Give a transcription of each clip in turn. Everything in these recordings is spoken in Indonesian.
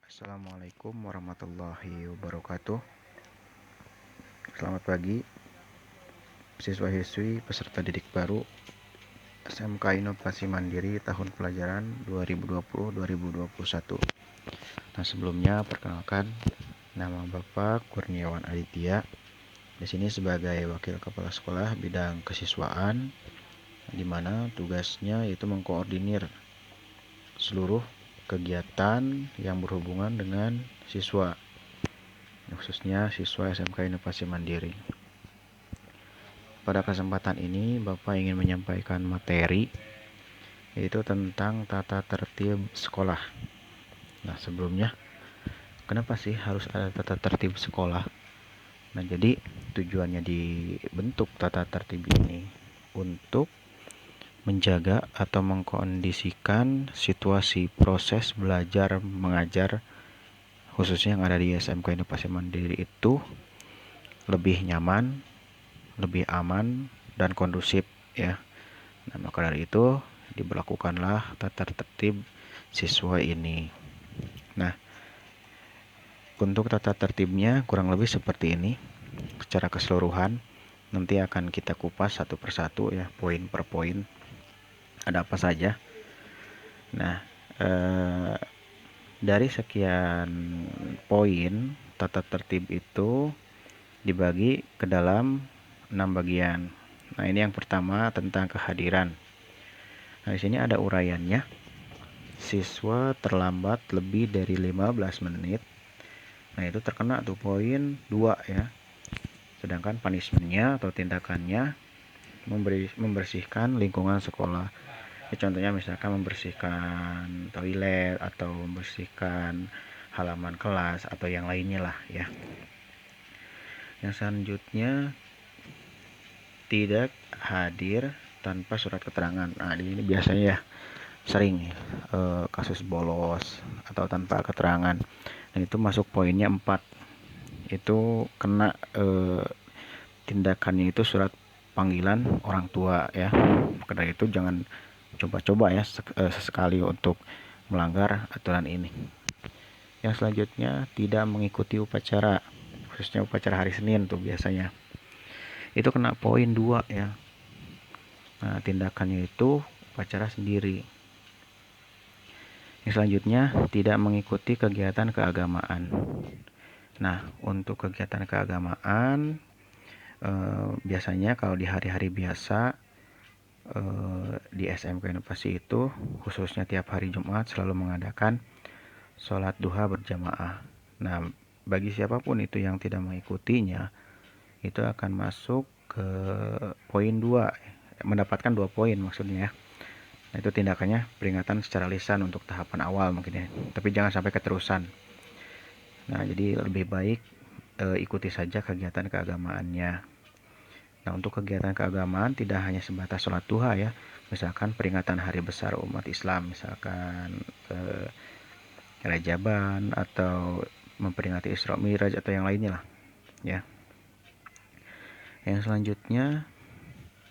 Assalamualaikum warahmatullahi wabarakatuh. Selamat pagi, siswa-siswi peserta didik baru SMK Inovasi Mandiri tahun pelajaran 2020-2021. Nah, sebelumnya perkenalkan, nama Bapak Kurniawan Aditya. Di sini sebagai Wakil Kepala Sekolah bidang kesiswaan, di mana tugasnya yaitu mengkoordinir seluruh kegiatan yang berhubungan dengan siswa, khususnya siswa SMK Inovasi Mandiri. Pada kesempatan ini Bapak ingin menyampaikan materi yaitu tentang tata tertib sekolah. Nah, sebelumnya kenapa sih harus ada tata tertib sekolah? Nah, jadi tujuannya dibentuk tata tertib ini untuk menjaga atau mengkondisikan situasi proses belajar mengajar khususnya yang ada di SMK Inovasi Mandiri itu lebih nyaman, lebih aman dan kondusif ya. Nah, maka dari itu diberlakukanlah tata tertib siswa ini. Nah, untuk tata tertibnya kurang lebih seperti ini. Secara keseluruhan nanti akan kita kupas satu persatu ya, poin per poin. Ada apa saja? Nah, dari sekian poin tata tertib itu dibagi ke dalam 6 bagian. Nah, ini yang pertama tentang kehadiran. Nah, di sini ada uraiannya. Siswa terlambat lebih dari 15 menit. Nah, itu terkena tuh poin 2 ya. Sedangkan punishment-nya atau tindakannya membersihkan lingkungan sekolah. Ya, contohnya misalkan membersihkan toilet atau membersihkan halaman kelas atau yang lainnya lah ya. Yang selanjutnya tidak hadir tanpa surat keterangan. Nah, ini biasanya ya sering kasus bolos atau tanpa keterangan. Dan itu masuk poinnya 4. Itu kena tindakannya itu surat panggilan orang tua ya. Karena itu jangan coba-coba ya sesekali untuk melanggar aturan ini. Yang selanjutnya tidak mengikuti upacara, khususnya upacara hari Senin tuh biasanya. Itu kena poin 2 ya. Nah, tindakannya itu upacara sendiri. Yang selanjutnya tidak mengikuti kegiatan keagamaan. Nah, untuk kegiatan keagamaan biasanya kalau di hari-hari biasa di SMK Inovasi itu khususnya tiap hari Jumat selalu mengadakan sholat duha berjamaah. Nah, bagi siapapun itu yang tidak mengikutinya itu akan masuk ke poin 2, mendapatkan 2 poin maksudnya ya. Nah, itu tindakannya peringatan secara lisan untuk tahapan awal mungkin ya, tapi jangan sampai keterusan. Nah, jadi lebih baik ikuti saja kegiatan keagamaannya. Nah, untuk kegiatan keagamaan tidak hanya sebatas sholat duha ya, misalkan peringatan hari besar umat Islam, misalkan Rajaban atau memperingati Isra Miraj atau yang lainnya lah ya. Yang selanjutnya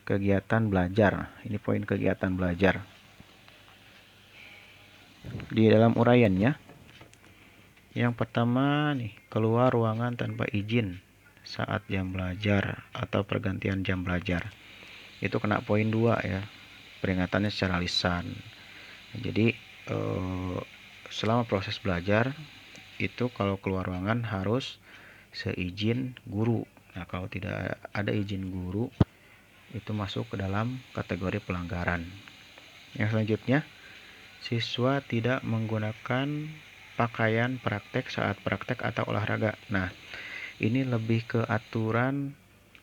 kegiatan belajar. Ini poin kegiatan belajar. Di dalam uraiannya, yang pertama nih, keluar ruangan tanpa izin saat jam belajar atau pergantian jam belajar. Itu kena poin 2 ya. Peringatannya secara lisan. Jadi selama proses belajar itu kalau keluar ruangan harus seizin guru. Nah, kalau tidak ada izin guru itu masuk ke dalam kategori pelanggaran. Yang selanjutnya, siswa tidak menggunakan pakaian praktek saat praktek atau olahraga. Nah, ini lebih ke aturan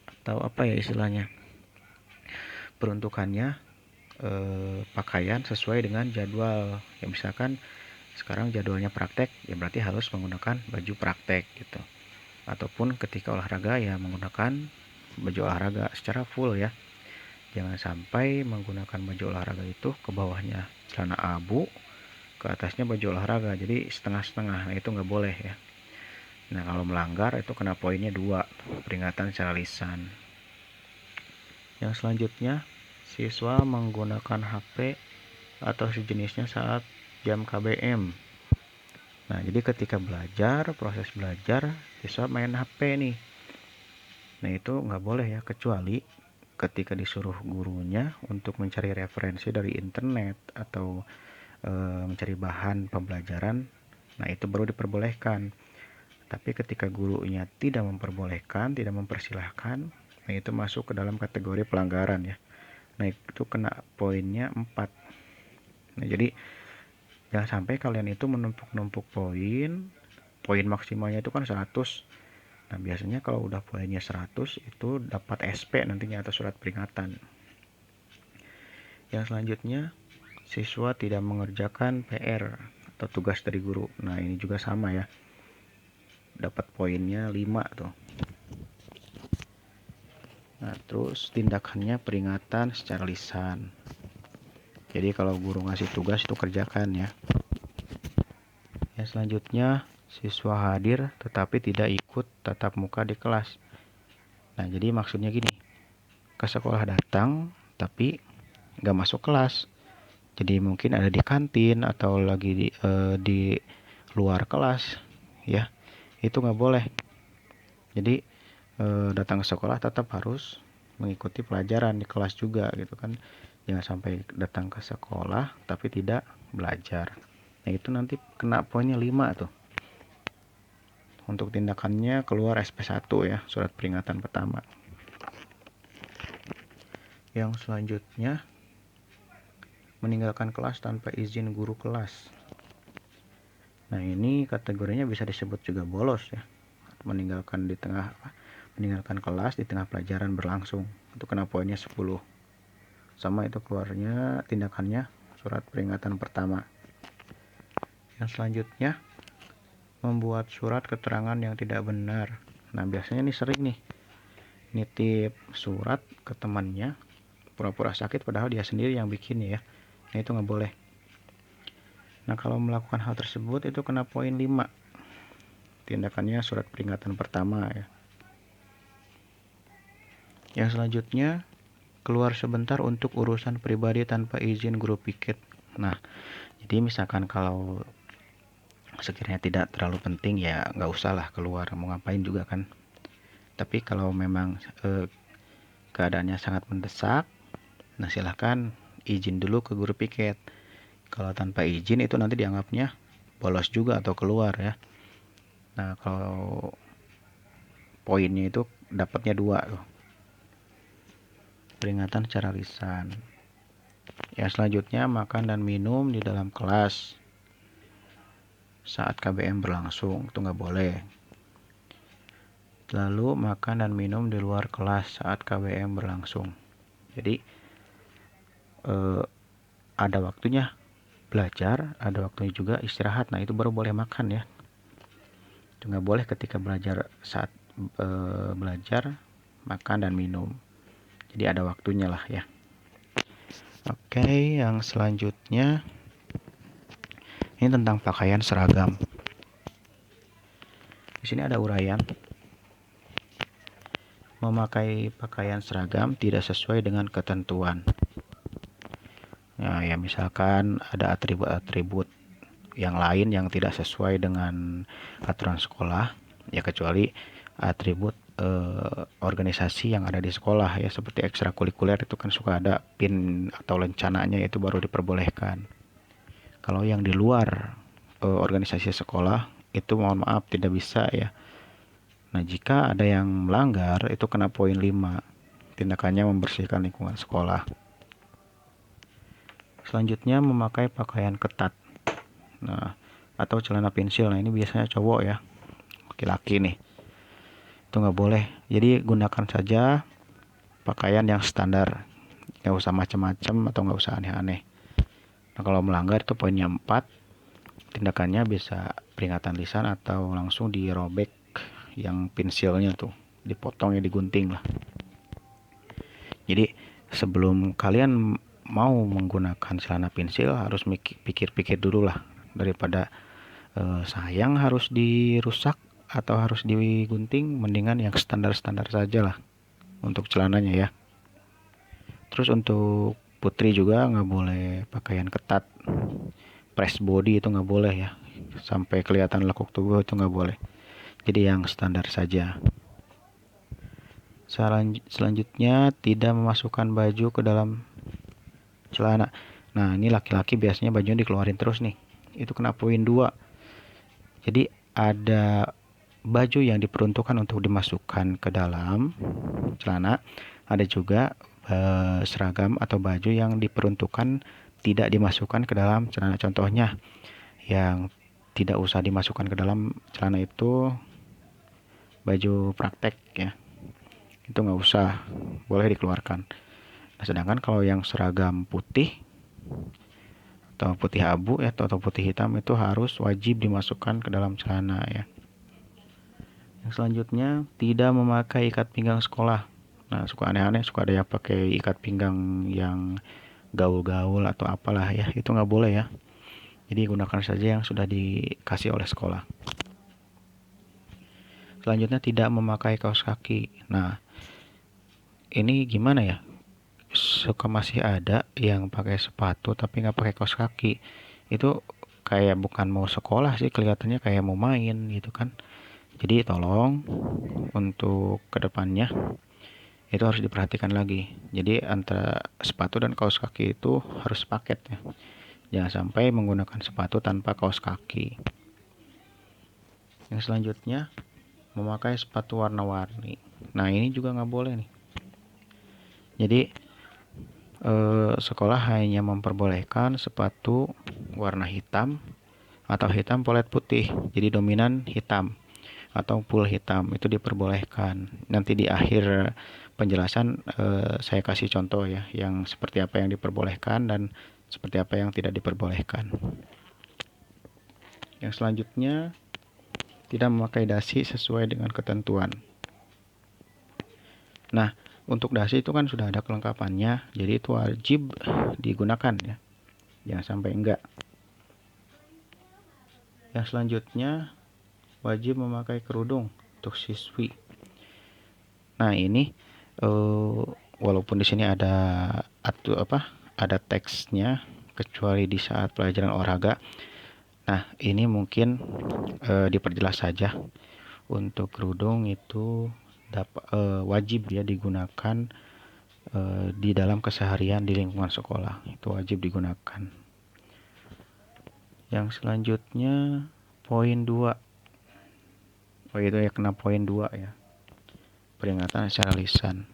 atau apa ya istilahnya, peruntukannya pakaian sesuai dengan jadwal. Ya, misalkan sekarang jadwalnya praktek, ya berarti harus menggunakan baju praktek gitu. Ataupun ketika olahraga ya menggunakan baju olahraga secara full ya. Jangan sampai menggunakan baju olahraga itu ke bawahnya celana abu, ke atasnya baju olahraga, jadi setengah-setengah. Nah, itu nggak boleh ya. Nah, kalau melanggar itu kena poinnya 2, peringatan secara lisan. Yang selanjutnya, siswa menggunakan HP atau sejenisnya saat jam KBM. Nah, jadi ketika proses belajar, siswa main HP nih. Nah, itu nggak boleh ya, kecuali ketika disuruh gurunya untuk mencari referensi dari internet atau mencari bahan pembelajaran. Nah, itu baru diperbolehkan. Tapi ketika gurunya tidak memperbolehkan, tidak mempersilahkan, nah itu masuk ke dalam kategori pelanggaran ya. Nah, itu kena poinnya 4. Nah, jadi jangan sampai kalian itu menumpuk-numpuk poin. Poin maksimalnya itu kan 100. Nah, biasanya kalau udah poinnya 100 itu dapat SP nantinya atau surat peringatan. Yang selanjutnya, siswa tidak mengerjakan PR atau tugas dari guru. Nah, ini juga sama ya. Dapat poinnya 5 tuh. Nah, terus tindakannya peringatan secara lisan. Jadi kalau guru ngasih tugas itu kerjakan ya. Yang selanjutnya, siswa hadir tetapi tidak ikut tatap muka di kelas. Nah, jadi maksudnya gini, ke sekolah datang tapi nggak masuk kelas. Jadi mungkin ada di kantin atau lagi di luar kelas ya. Itu nggak boleh. Jadi datang ke sekolah tetap harus mengikuti pelajaran di kelas juga gitu kan. Jangan sampai datang ke sekolah tapi tidak belajar. Nah, itu nanti kena poinnya 5 tuh. Untuk tindakannya keluar SP1 ya, surat peringatan pertama. Yang selanjutnya, meninggalkan kelas tanpa izin guru kelas. Nah, ini kategorinya bisa disebut juga bolos ya. Meninggalkan kelas di tengah pelajaran berlangsung. Itu kena poinnya 10. Sama itu keluarnya tindakannya surat peringatan pertama. Yang selanjutnya, membuat surat keterangan yang tidak benar. Nah, biasanya ini sering nih nitip surat ke temannya, pura-pura sakit padahal dia sendiri yang bikin ya. Nah, itu nggak boleh. Nah, kalau melakukan hal tersebut itu kena poin 5. Tindakannya surat peringatan pertama ya. Yang selanjutnya, keluar sebentar untuk urusan pribadi tanpa izin guru piket. Nah, jadi misalkan kalau sekiranya tidak terlalu penting ya nggak usah lah keluar, mau ngapain juga kan. Tapi kalau memang keadaannya sangat mendesak, nah silahkan izin dulu ke guru piket. Kalau tanpa izin itu nanti dianggapnya bolos juga atau keluar ya. Nah, kalau poinnya itu dapatnya 2 tuh. Peringatan secara lisan. Yang selanjutnya, makan dan minum di dalam kelas saat KBM berlangsung, itu nggak boleh. Lalu makan dan minum di luar kelas saat KBM berlangsung. Jadi ada waktunya belajar, ada waktunya juga istirahat. Nah, itu baru boleh makan ya. Itu nggak boleh ketika belajar, saat belajar makan dan minum. Jadi ada waktunya lah ya. Oke, yang selanjutnya ini tentang pakaian seragam. Di sini ada uraian. Memakai pakaian seragam tidak sesuai dengan ketentuan. Nah, ya misalkan ada atribut-atribut yang lain yang tidak sesuai dengan aturan sekolah, ya kecuali atribut organisasi yang ada di sekolah ya, seperti ekstrakurikuler itu kan suka ada pin atau lencananya, itu baru diperbolehkan. Kalau yang di luar organisasi sekolah itu mohon maaf tidak bisa ya. Nah, jika ada yang melanggar itu kena poin 5. Tindakannya membersihkan lingkungan sekolah. Selanjutnya, memakai pakaian ketat. Nah, atau celana pensil. Nah, ini biasanya cowok ya. Laki-laki nih. Itu nggak boleh. Jadi gunakan saja pakaian yang standar. Nggak usah macam-macam atau nggak usah aneh-aneh. Nah, kalau melanggar itu poinnya 4. Tindakannya bisa peringatan lisan atau langsung dirobek yang pensilnya tuh, dipotong ya, digunting lah. Jadi sebelum kalian mau menggunakan celana pensil harus pikir-pikir dulu lah, daripada sayang harus dirusak atau harus digunting, mendingan yang standar-standar saja lah untuk celananya ya. Terus untuk putri juga nggak boleh pakaian ketat, press body itu nggak boleh ya, sampai kelihatan lekuk tubuh itu nggak boleh. Jadi yang standar saja. Selanjutnya, tidak memasukkan baju ke dalam celana. Nah, ini laki-laki biasanya bajunya dikeluarin terus nih. Itu kena poin 2. Jadi ada baju yang diperuntukkan untuk dimasukkan ke dalam celana, ada juga seragam atau baju yang diperuntukkan tidak dimasukkan ke dalam celana. Contohnya yang tidak usah dimasukkan ke dalam celana itu baju praktek ya, itu nggak usah, boleh dikeluarkan. Nah, sedangkan kalau yang seragam putih atau putih abu ya, atau putih hitam itu harus wajib dimasukkan ke dalam celana ya. Yang selanjutnya, tidak memakai ikat pinggang sekolah. Nah, suka aneh-aneh, suka ada yang pakai ikat pinggang yang gaul-gaul atau apalah ya, itu nggak boleh ya. Jadi gunakan saja yang sudah dikasih oleh sekolah. Selanjutnya, tidak memakai kaos kaki. Nah, ini gimana ya? Suka masih ada yang pakai sepatu tapi nggak pakai kaos kaki. Itu kayak bukan mau sekolah sih, kelihatannya kayak mau main gitu kan. Jadi tolong untuk kedepannya itu harus diperhatikan lagi. Jadi antara sepatu dan kaos kaki itu harus paket ya. Jangan sampai menggunakan sepatu tanpa kaos kaki. Yang selanjutnya, memakai sepatu warna-warni. Nah, ini juga nggak boleh nih. Jadi sekolah hanya memperbolehkan sepatu warna hitam atau hitam polet putih. Jadi dominan hitam atau full hitam itu diperbolehkan. Nanti di akhir penjelasan saya kasih contoh ya, yang seperti apa yang diperbolehkan dan seperti apa yang tidak diperbolehkan. Yang selanjutnya, tidak memakai dasi sesuai dengan ketentuan. Nah, untuk dasi itu kan sudah ada kelengkapannya, jadi itu wajib digunakan ya. Jangan sampai enggak. Yang selanjutnya, wajib memakai kerudung untuk siswi. Nah, ini walaupun di sini ada teksnya, kecuali di saat pelajaran olahraga. Nah, ini mungkin diperjelas saja. Untuk kerudung itu wajib ya digunakan di dalam keseharian di lingkungan sekolah. Itu wajib digunakan. Yang selanjutnya poin 2. Oh, itu ya kena poin 2 ya. Peringatan secara lisan.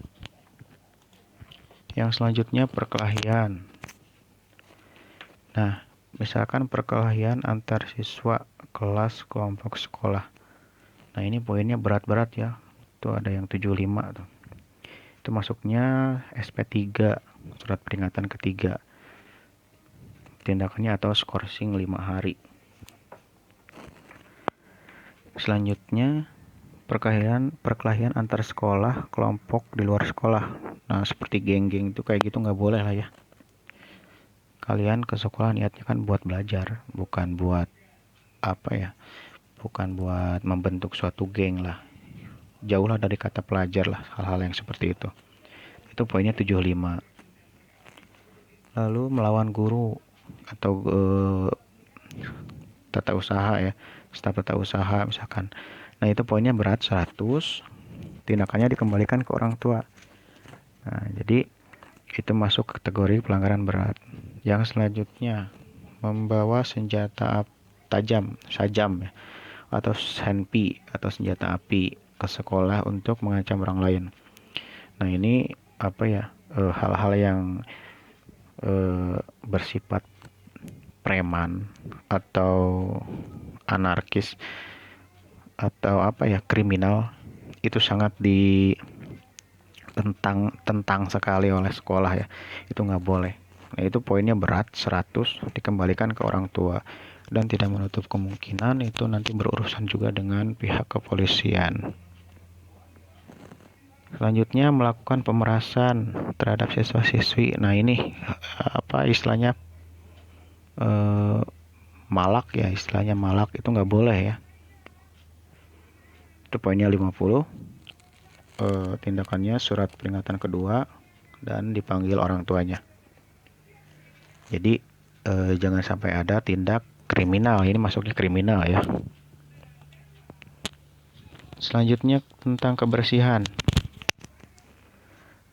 Yang selanjutnya perkelahian. Nah, misalkan perkelahian antar siswa kelas kelompok sekolah. Nah, ini poinnya berat-berat ya. Itu ada yang 75 tuh. Itu masuknya SP3, surat peringatan ketiga. Tindakannya atau skorsing 5 hari. Selanjutnya perkelahian antar sekolah kelompok di luar sekolah. Nah, seperti geng-geng itu kayak gitu nggak boleh lah ya. Kalian ke sekolah niatnya kan buat belajar, bukan buat bukan buat membentuk suatu geng lah. Jauhlah dari kata pelajar lah hal-hal yang seperti itu. Itu poinnya 75. Lalu melawan guru atau tata usaha ya, staf tata usaha misalkan. Nah, itu poinnya berat 100, tindakannya dikembalikan ke orang tua. Nah, jadi itu masuk kategori pelanggaran berat. Yang selanjutnya, membawa senjata tajam, sajam ya, atau senpi atau senjata api ke sekolah untuk mengancam orang lain. Nah, ini hal-hal yang bersifat preman atau anarkis atau kriminal, itu sangat tentang sekali oleh sekolah ya. Itu nggak boleh. Nah, itu poinnya berat 100, dikembalikan ke orang tua, dan tidak menutup kemungkinan itu nanti berurusan juga dengan pihak kepolisian. Selanjutnya, melakukan pemerasan terhadap siswa-siswi. Nah, ini istilahnya malak ya, istilahnya malak itu nggak boleh ya. Itu poinnya 50. Tindakannya surat peringatan kedua dan dipanggil orang tuanya. Jadi jangan sampai ada tindak kriminal. Ini masuknya kriminal ya. Selanjutnya tentang kebersihan.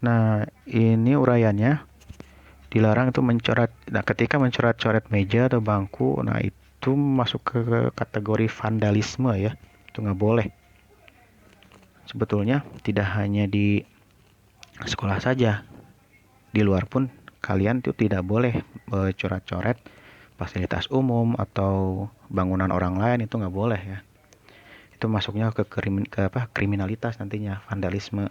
Nah, ini uraiannya dilarang itu mencoret. Nah, ketika mencoret-coret meja atau bangku, nah itu masuk ke kategori vandalisme ya. Itu nggak boleh. Sebetulnya tidak hanya di sekolah saja, di luar pun kalian itu tidak boleh coret-coret fasilitas umum atau bangunan orang lain, itu nggak boleh ya. Itu masuknya ke kriminalitas nantinya, vandalisme.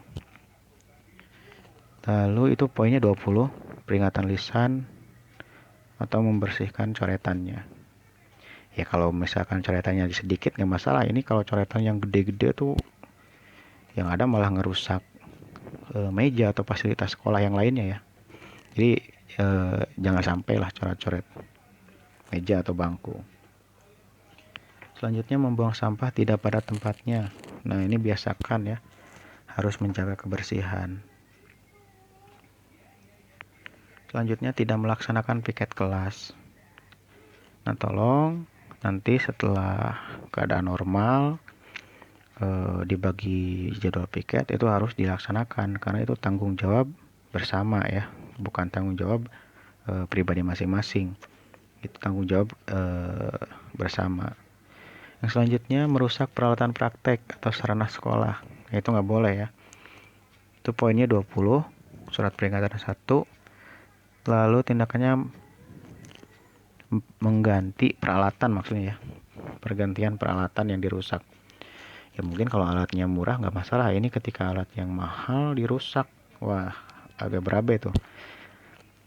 Lalu itu poinnya 20, peringatan lisan atau membersihkan coretannya. Ya kalau misalkan coretannya sedikit nggak masalah. Ini kalau coretan yang gede-gede tuh yang ada malah ngerusak meja atau fasilitas sekolah yang lainnya ya. Jadi jangan sampai lah coret-coret meja atau bangku. Selanjutnya membuang sampah tidak pada tempatnya. Nah ini biasakan ya, harus menjaga kebersihan. Selanjutnya tidak melaksanakan piket kelas. Nah tolong nanti setelah keadaan normal dibagi jadwal piket itu harus dilaksanakan, karena itu tanggung jawab bersama ya, bukan tanggung jawab pribadi masing-masing. Itu tanggung jawab bersama. Yang selanjutnya merusak peralatan praktek atau sarana sekolah. Nah, itu nggak boleh ya. Itu poinnya 20, surat peringatan 1. Lalu tindakannya mengganti peralatan, maksudnya ya, pergantian peralatan yang dirusak. Ya mungkin kalau alatnya murah nggak masalah. Ini ketika alat yang mahal dirusak, wah agak berabe tuh.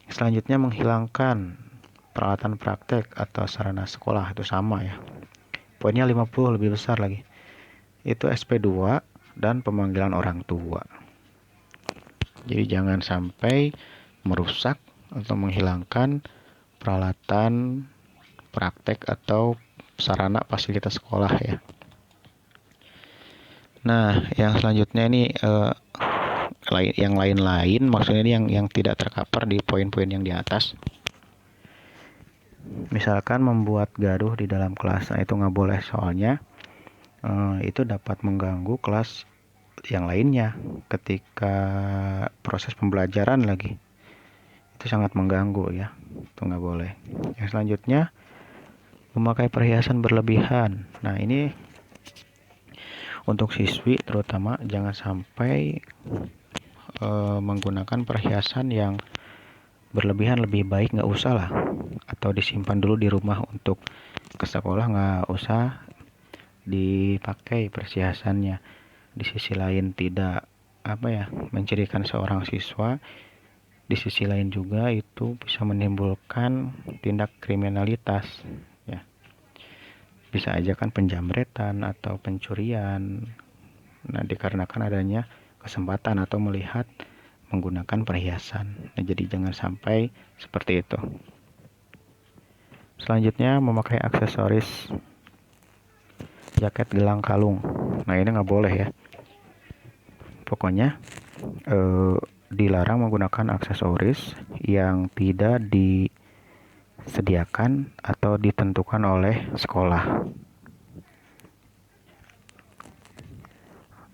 Selanjutnya menghilangkan peralatan praktek atau sarana sekolah, itu sama ya. Poinnya 50, lebih besar lagi. Itu SP2 dan pemanggilan orang tua. Jadi jangan sampai merusak atau menghilangkan peralatan praktek atau sarana fasilitas sekolah ya. Nah, yang selanjutnya ini yang lain-lain, maksudnya ini yang tidak tercover di poin-poin yang di atas. Misalkan membuat gaduh di dalam kelas, nah itu nggak boleh, soalnya itu dapat mengganggu kelas yang lainnya ketika proses pembelajaran lagi. Itu sangat mengganggu ya, itu nggak boleh. Yang selanjutnya memakai perhiasan berlebihan. Nah ini untuk siswi terutama jangan sampai menggunakan perhiasan yang berlebihan. Lebih baik nggak usah lah, atau disimpan dulu di rumah. Untuk ke sekolah nggak usah dipakai perhiasannya. Di sisi lain tidak mencirikan seorang siswa, di sisi lain juga itu bisa menimbulkan tindak kriminalitas ya. Bisa aja kan penjamretan atau pencurian. Nah dikarenakan adanya kesempatan atau melihat menggunakan perhiasan. Nah jadi jangan sampai seperti itu. Selanjutnya memakai aksesoris jaket, gelang, kalung. Nah ini nggak boleh ya. Pokoknya dilarang menggunakan aksesoris yang tidak disediakan atau ditentukan oleh sekolah.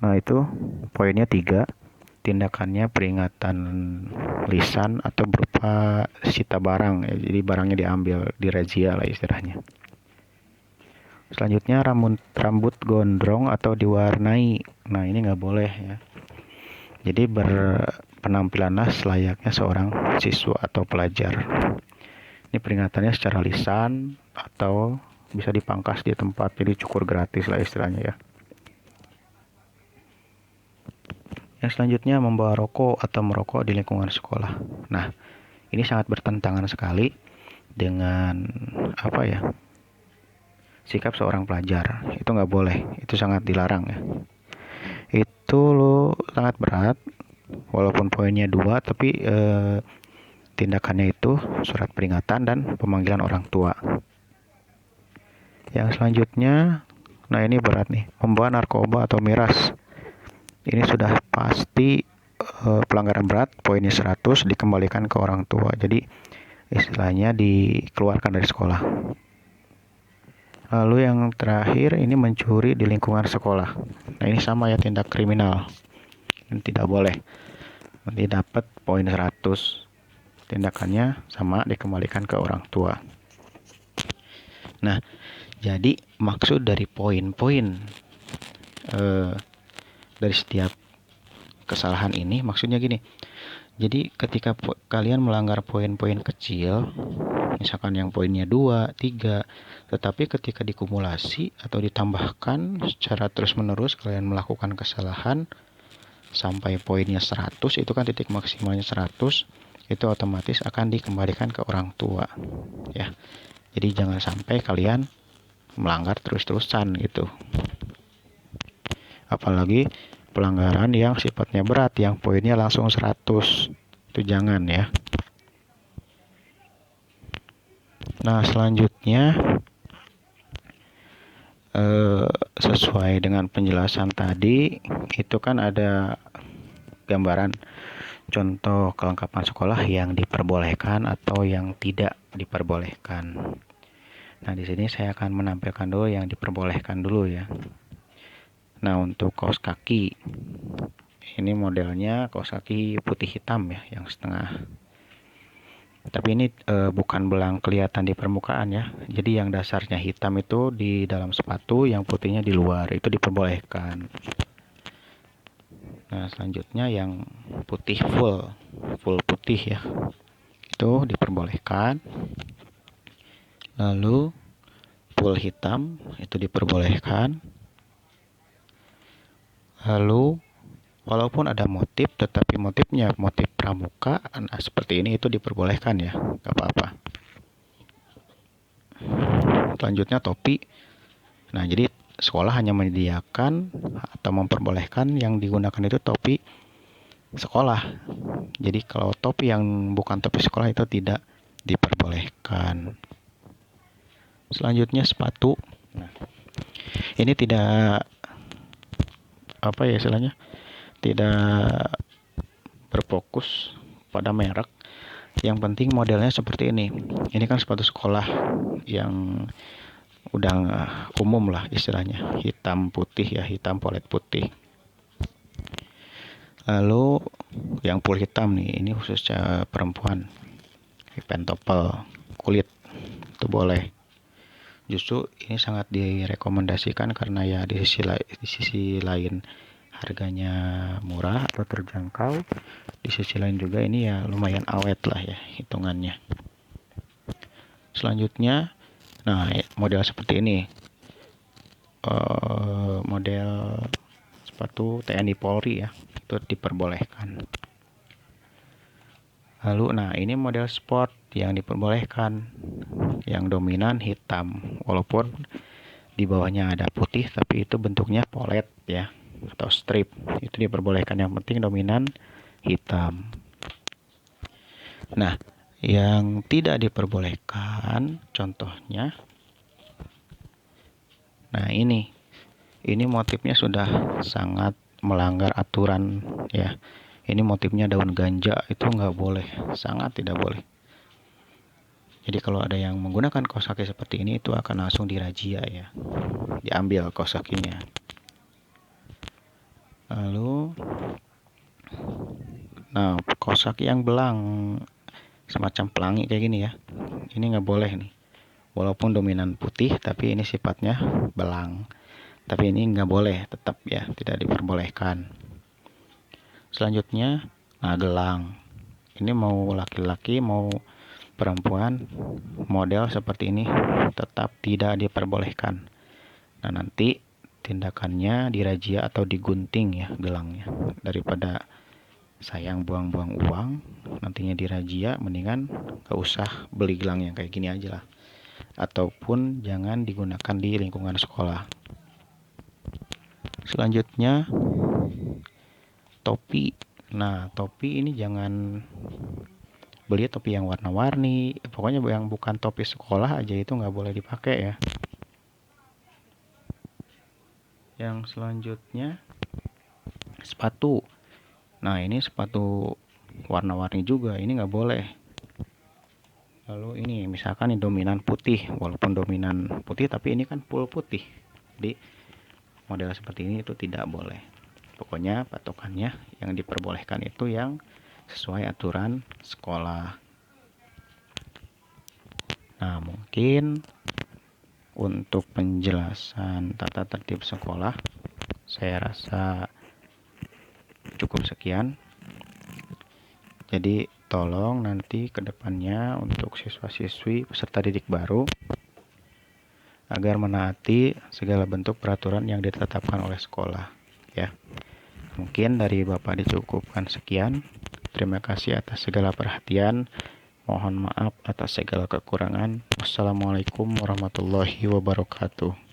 Nah itu poinnya 3. Tindakannya peringatan lisan atau berupa sita barang ya, jadi barangnya diambil, dirazia lah istilahnya. Selanjutnya rambut gondrong atau diwarnai. Nah ini nggak boleh ya. Jadi berpenampilanlah selayaknya seorang siswa atau pelajar. Ini peringatannya secara lisan atau bisa dipangkas di tempat, jadi cukur gratis lah istilahnya ya. Yang selanjutnya membawa rokok atau merokok di lingkungan sekolah. Nah ini sangat bertentangan sekali dengan sikap seorang pelajar. Itu nggak boleh, itu sangat dilarang ya. Itu sangat berat, walaupun poinnya 2, tapi tindakannya itu surat peringatan dan pemanggilan orang tua. Yang selanjutnya, nah ini berat nih, membawa narkoba atau miras. Ini sudah pasti pelanggaran berat, poinnya 100, dikembalikan ke orang tua. Jadi istilahnya dikeluarkan dari sekolah. Lalu yang terakhir ini mencuri di lingkungan sekolah. Nah ini sama ya, tindak kriminal. Ini tidak boleh. Nanti dapat poin 100. Tindakannya sama, dikembalikan ke orang tua. Nah, jadi maksud dari poin-poin dari setiap kesalahan ini maksudnya gini. Jadi ketika kalian melanggar poin-poin kecil, misalkan yang poinnya 2, 3, tetapi ketika dikumulasi atau ditambahkan secara terus-menerus kalian melakukan kesalahan sampai poinnya 100, itu kan titik maksimalnya 100, itu otomatis akan dikembalikan ke orang tua ya. Jadi jangan sampai kalian melanggar terus-terusan gitu. Apalagi pelanggaran yang sifatnya berat, yang poinnya langsung 100. Itu jangan ya. Nah, selanjutnya sesuai dengan penjelasan tadi, itu kan ada gambaran contoh kelengkapan sekolah yang diperbolehkan atau yang tidak diperbolehkan. Nah, di sini saya akan menampilkan dulu yang diperbolehkan dulu ya. Nah, untuk kaos kaki, ini modelnya kaos kaki putih hitam ya, yang setengah. Tapi ini bukan belang kelihatan di permukaan ya. Jadi yang dasarnya hitam itu di dalam sepatu, yang putihnya di luar, itu diperbolehkan. Nah, selanjutnya yang putih full putih ya, itu diperbolehkan. Lalu full hitam itu diperbolehkan. Lalu walaupun ada motif, tetapi motifnya motif pramuka, nah seperti ini itu diperbolehkan ya, gak apa-apa. Selanjutnya topi. Nah, jadi sekolah hanya menyediakan atau memperbolehkan yang digunakan itu topi sekolah. Jadi kalau topi yang bukan topi sekolah itu tidak diperbolehkan. Selanjutnya sepatu. Nah, ini tidak apa ya istilahnya, tidak berfokus pada merek. Yang penting modelnya seperti ini. Ini kan sepatu sekolah yang udah umum lah istilahnya, hitam putih ya, hitam polet putih. Lalu yang full hitam nih, ini khususnya perempuan, pentopel kulit itu boleh. Justru ini sangat direkomendasikan karena ya di sisi lain harganya murah atau terjangkau, di sisi lain juga ini ya lumayan awet lah ya hitungannya. Selanjutnya, nah model seperti ini, model sepatu TNI Polri ya, itu diperbolehkan. Lalu nah ini model sport yang diperbolehkan, yang dominan hitam, walaupun di bawahnya ada putih tapi itu bentuknya polet ya atau strip, itu diperbolehkan, yang penting dominan hitam. Nah, yang tidak diperbolehkan contohnya, nah ini motifnya sudah sangat melanggar aturan ya. Ini motifnya daun ganja, itu nggak boleh, sangat tidak boleh. Jadi kalau ada yang menggunakan kaos kaki seperti ini, itu akan langsung dirazia ya, diambil kaos kakinya. Lalu nah kaos kaki yang belang semacam pelangi kayak gini ya, ini nggak boleh nih. Walaupun dominan putih tapi ini sifatnya belang, tapi ini nggak boleh, tetap ya tidak diperbolehkan. Selanjutnya, nah gelang, ini mau laki-laki mau perempuan model seperti ini tetap tidak diperbolehkan. Nah nanti tindakannya dirazia atau digunting ya gelangnya, daripada sayang buang-buang uang nantinya dirazia, mendingan gak usah beli gelang yang kayak gini aja lah, ataupun jangan digunakan di lingkungan sekolah. Selanjutnya topi. Nah topi ini jangan beli topi yang warna-warni, pokoknya yang bukan topi sekolah aja itu nggak boleh dipakai ya. Yang selanjutnya sepatu. Nah ini sepatu warna-warni juga, ini nggak boleh. Lalu ini misalkan ini dominan putih, walaupun dominan putih tapi ini kan full putih. Jadi model seperti ini itu tidak boleh. Pokoknya patokannya yang diperbolehkan itu yang sesuai aturan sekolah. Nah, mungkin untuk penjelasan tata tertib sekolah saya rasa cukup sekian. Jadi tolong nanti kedepannya untuk siswa-siswi peserta didik baru agar menaati segala bentuk peraturan yang ditetapkan oleh sekolah, ya. Mungkin dari Bapak dicukupkan sekian. Terima kasih atas segala perhatian. Mohon maaf atas segala kekurangan. Wassalamualaikum warahmatullahi wabarakatuh.